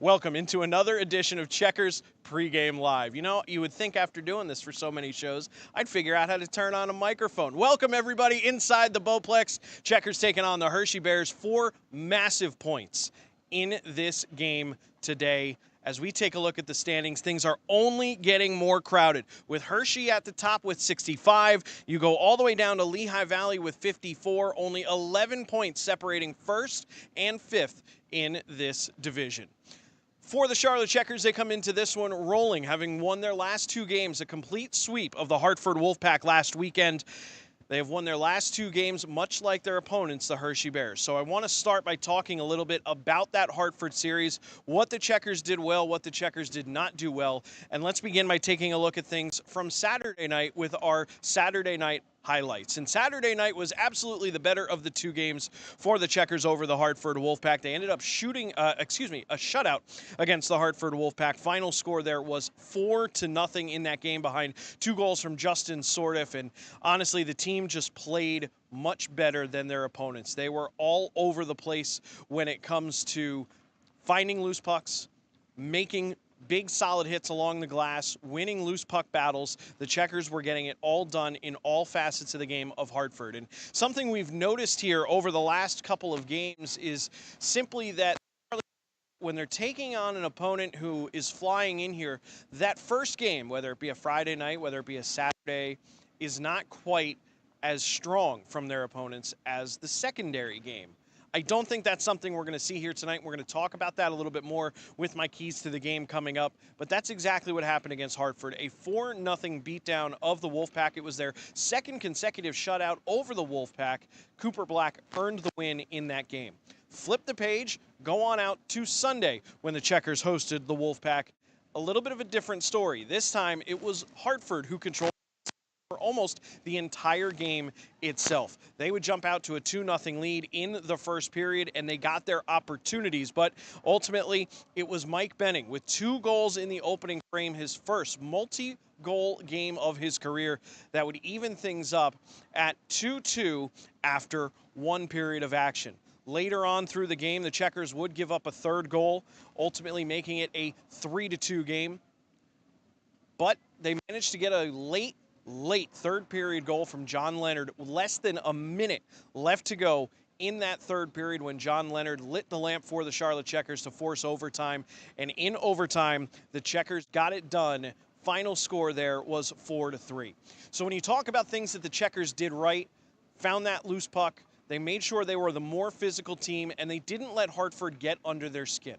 Welcome into another edition of Checkers Pregame Live. You know, you would think after doing this for so many shows, I'd figure out how to turn on a microphone. Welcome, everybody, inside the Bowplex. Checkers taking on the Hershey Bears. 4 massive points in this game today. As we take a look at the standings, things are only getting more crowded. With Hershey at the top with 65, you go all the way down to Lehigh Valley with 54, only 11 points separating first and fifth in this division. For the Charlotte Checkers, they come into this one rolling, having won their last 2 games, a complete sweep of the Hartford Wolfpack last weekend. They have won their last 2 games, much like their opponents, the Hershey Bears. So I want to start by talking a little bit about that Hartford series, what the Checkers did well, what the Checkers did not do well. And let's begin by taking a look at things from Saturday night with our Saturday night highlights. And Saturday night was absolutely the better of the 2 games for the Checkers over the Hartford Wolfpack. They ended up shooting, a shutout against the Hartford Wolfpack. Final score there was 4-0 in that game behind 2 goals from Justin Sordiff. And honestly, the team just played much better than their opponents. They were all over the place when it comes to finding loose pucks, making big solid hits along the glass, winning loose puck battles. The Checkers were getting it all done in all facets of the game of Hartford. And something we've noticed here over the last couple of games is simply that when they're taking on an opponent who is flying in here, that first game, whether it be a Friday night, whether it be a Saturday, is not quite as strong from their opponents as the secondary game. I don't think that's something we're going to see here tonight. We're going to talk about that a little bit more with my keys to the game coming up. But that's exactly what happened against Hartford. A 4-0 beatdown of the Wolfpack. It was their second consecutive shutout over the Wolfpack. Cooper Black earned the win in that game. Flip the page, go on out to Sunday when the Checkers hosted the Wolfpack. A little bit of a different story. This time it was Hartford who controlled for almost the entire game itself. They would jump out to a 2-0 lead in the first period, and they got their opportunities. But ultimately, it was Mike Benning with 2 goals in the opening frame, his first multi-goal game of his career, that would even things up at 2-2 after 1 period of action. Later on through the game, the Checkers would give up a 3rd goal, ultimately making it a 3-2 game. But they managed to get a late 3rd period goal from John Leonard, less than a minute left to go in that 3rd period when John Leonard lit the lamp for the Charlotte Checkers to force overtime. And in overtime, the Checkers got it done. Final score there was 4-3. So when you talk about things that the Checkers did right, found that loose puck, they made sure they were the more physical team, and they didn't let Hartford get under their skin.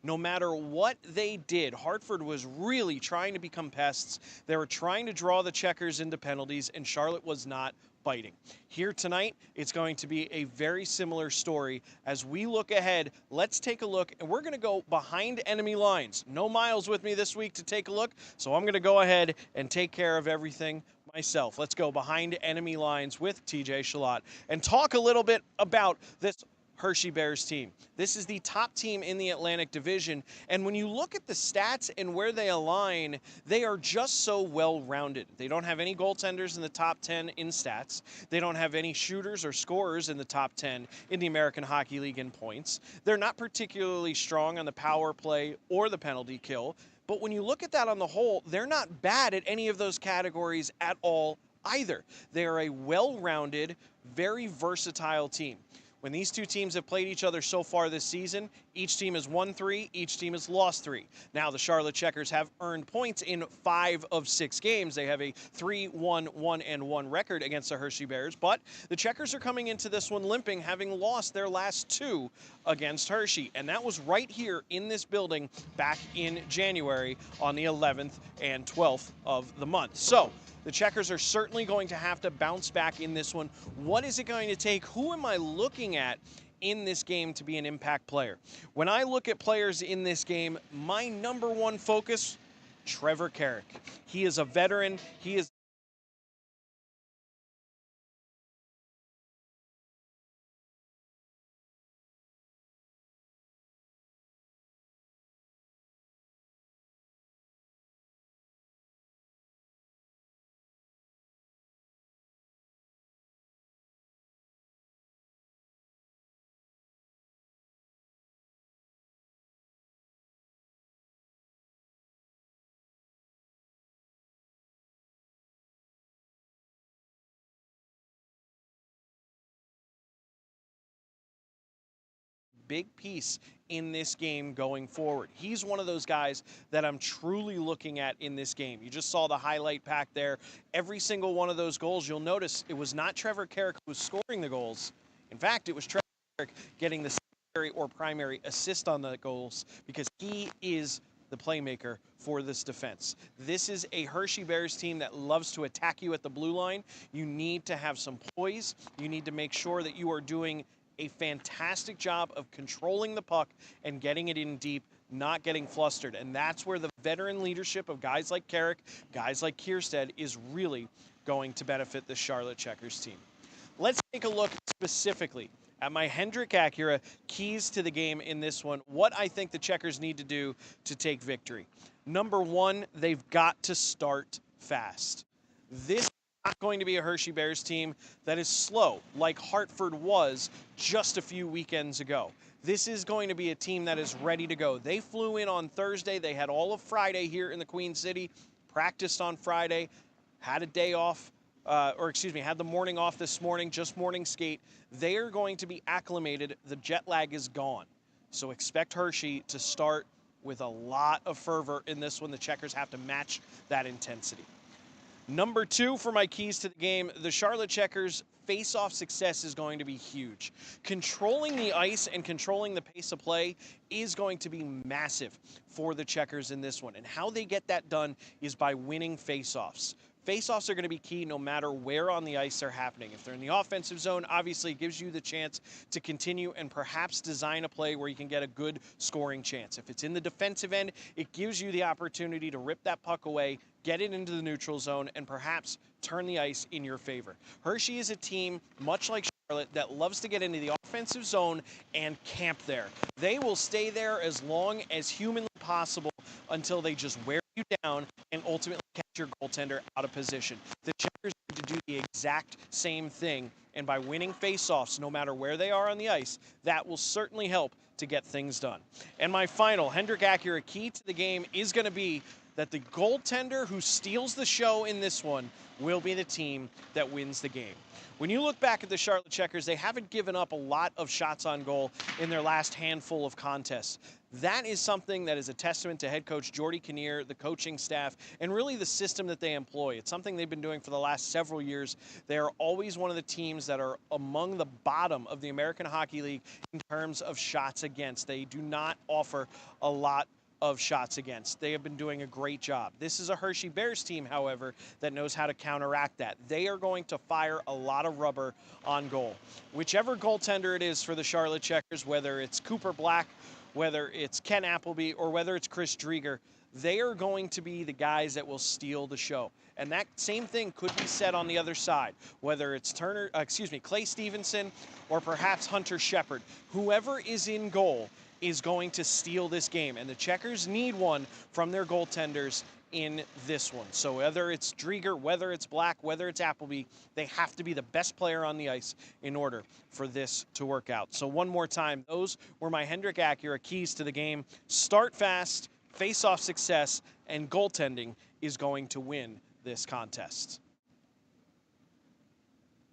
No matter what they did, Hartford was really trying to become pests. They were trying to draw the Checkers into penalties, and Charlotte was not biting. Here tonight, it's going to be a very similar story. As we look ahead, let's take a look, and we're going to go behind enemy lines. No Miles with me this week to take a look, so I'm going to go ahead and take care of everything myself. Let's go behind enemy lines with TJ Shalott and talk a little bit about this Hershey Bears team. This is the top team in the Atlantic Division, and when you look at the stats and where they align, they are just so well-rounded. They don't have any goaltenders in the top 10 in stats. They don't have any shooters or scorers in the top 10 in the American Hockey League in points. They're not particularly strong on the power play or the penalty kill, but when you look at that on the whole, they're not bad at any of those categories at all either. They are a well-rounded, very versatile team. When these 2 teams have played each other so far this season, each team has won 3, each team has lost 3. Now, the Charlotte Checkers have earned points in 5 of 6 games. They have a 3-1-1-1 record against the Hershey Bears, but the Checkers are coming into this one limping, having lost their last 2 against Hershey, and that was right here in this building back in January on the 11th and 12th of the month. So, the Checkers are certainly going to have to bounce back in this one. What is it going to take? Who am I looking at in this game to be an impact player? When I look at players in this game, my number 1 focus, Trevor Carrick. He is a veteran. He is big piece in this game going forward. He's one of those guys that I'm truly looking at in this game. You just saw the highlight pack there. Every single one of those goals, you'll notice it was not Trevor Carrick who was scoring the goals. In fact, it was Trevor Carrick getting the secondary or primary assist on the goals because he is the playmaker for this defense. This is a Hershey Bears team that loves to attack you at the blue line. You need to have some poise. You need to make sure that you are doing a fantastic job of controlling the puck and getting it in deep, not getting flustered. And that's where the veteran leadership of guys like Carrick, guys like Kierstead is really going to benefit the Charlotte Checkers team. Let's take a look specifically at my Hendrick Acura keys to the game in this one, what I think the Checkers need to do to take victory. Number one, they've got to start fast. This is not going to be a Hershey Bears team that is slow like Hartford was just a few weekends ago. This is going to be a team that is ready to go. They flew in on Thursday. They had all of Friday here in the Queen City, practiced on Friday, had a day off, had the morning off this morning, just morning skate. They are going to be acclimated. The jet lag is gone. So expect Hershey to start with a lot of fervor in this one. The Checkers have to match that intensity. Number two for my keys to the game, the Charlotte Checkers face-off success is going to be huge. Controlling the ice and controlling the pace of play is going to be massive for the Checkers in this one. And how they get that done is by winning face-offs. Face-offs are going to be key no matter where on the ice they're happening. If they're in the offensive zone, obviously it gives you the chance to continue and perhaps design a play where you can get a good scoring chance. If it's in the defensive end, it gives you the opportunity to rip that puck away, get it into the neutral zone, and perhaps turn the ice in your favor. Hershey is a team, much like Charlotte, that loves to get into the offensive zone and camp there. They will stay there as long as humanly possible until they just wear you down and ultimately catch your goaltender out of position. The Checkers need to do the exact same thing, and by winning faceoffs, no matter where they are on the ice, that will certainly help to get things done. And my final Hendrick Acura key to the game is going to be that the goaltender who steals the show in this one will be the team that wins the game. When you look back at the Charlotte Checkers, they haven't given up a lot of shots on goal in their last handful of contests. That is something that is a testament to head coach Jordy Kinnear, the coaching staff, and really the system that they employ. It's something they've been doing for the last several years. They are always one of the teams that are among the bottom of the American Hockey League in terms of shots against. They do not offer a lot of shots against. They have been doing a great job. This is a Hershey Bears team, however, that knows how to counteract that. They are going to fire a lot of rubber on goal. Whichever goaltender it is for the Charlotte Checkers, whether it's Cooper Black, whether it's Ken Appleby, or whether it's Chris Drieger, they are going to be the guys that will steal the show. And that same thing could be said on the other side, whether it's Clay Stevenson, or perhaps Hunter Shepard. Whoever is in goal is going to steal this game, and the Checkers need one from their goaltenders in this one. So whether it's Drieger, whether it's Black, whether it's Appleby, they have to be the best player on the ice in order for this to work out. So one more time, those were my Hendrick Acura keys to the game. Start fast, face-off success, and goaltending is going to win this contest.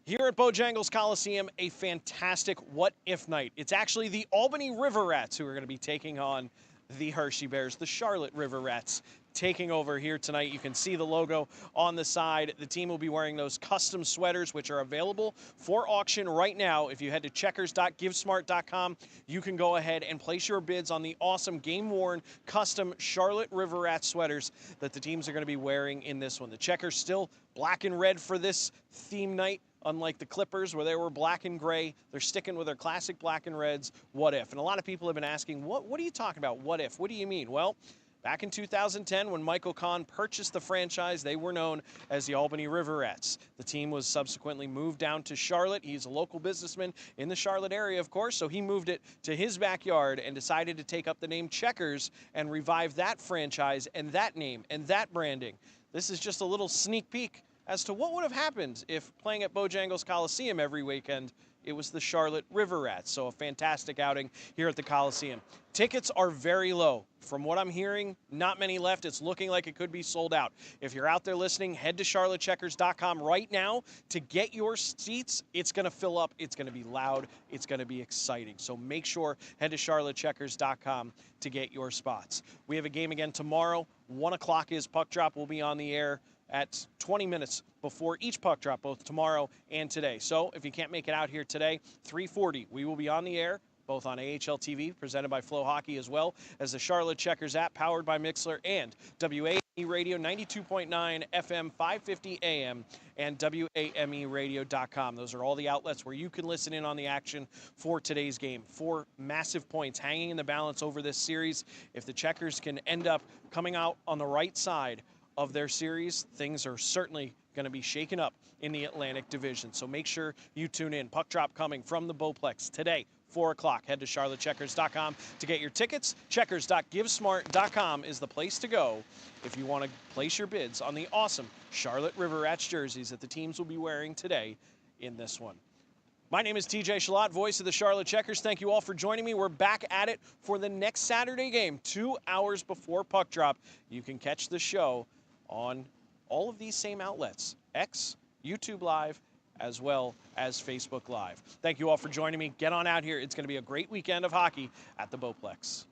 Here at Bojangles Coliseum, a fantastic what-if night. It's actually the Albany River Rats who are going to be taking on the Hershey Bears, the Charlotte River Rats, taking over here tonight. You can see the logo on the side. The team will be wearing those custom sweaters, which are available for auction right now. If you head to checkers.givesmart.com, you can go ahead and place your bids on the awesome game-worn custom Charlotte River Rat sweaters that the teams are going to be wearing in this one. The Checkers still black and red for this theme night. Unlike the Clippers, where they were black and gray, they're sticking with their classic black and reds, what if? And a lot of people have been asking, what are you talking about, what if? What do you mean? Well, back in 2010, when Michael Kahn purchased the franchise, they were known as the Albany River Rats. The team was subsequently moved down to Charlotte. He's a local businessman in the Charlotte area, of course, so he moved it to his backyard and decided to take up the name Checkers and revive that franchise and that name and that branding. This is just a little sneak peek as to what would have happened if playing at Bojangles Coliseum every weekend it was the Charlotte River Rats. So a fantastic outing here at the Coliseum. Tickets are very low. From what I'm hearing, not many left. It's looking like it could be sold out. If you're out there listening, head to charlottecheckers.com right now to get your seats. It's going to fill up. It's going to be loud. It's going to be exciting. So make sure, head to charlottecheckers.com to get your spots. We have a game again tomorrow. 1 o'clock is puck drop. We'll be on the air at 20 minutes before each puck drop, both tomorrow and today. So if you can't make it out here today, 3:40, we will be on the air, both on AHL TV, presented by Flow Hockey, as well as the Charlotte Checkers app, powered by Mixler, and WAME Radio 92.9 FM 550 AM and WAMEradio.com. Those are all the outlets where you can listen in on the action for today's game. 4 massive points hanging in the balance over this series. If the Checkers can end up coming out on the right side of their series, things are certainly going to be shaken up in the Atlantic Division. So make sure you tune in. Puck drop coming from the Bowplex today, 4 o'clock. Head to charlottecheckers.com to get your tickets. Checkers.givesmart.com is the place to go if you want to place your bids on the awesome Charlotte River Rats jerseys that the teams will be wearing today in this one. My name is TJ Shalott, voice of the Charlotte Checkers. Thank you all for joining me. We're back at it for the next Saturday game, 2 hours before puck drop. You can catch the show on all of these same outlets, X, YouTube Live, as well as Facebook Live. Thank you all for joining me. Get on out here. It's going to be a great weekend of hockey at the Bowplex.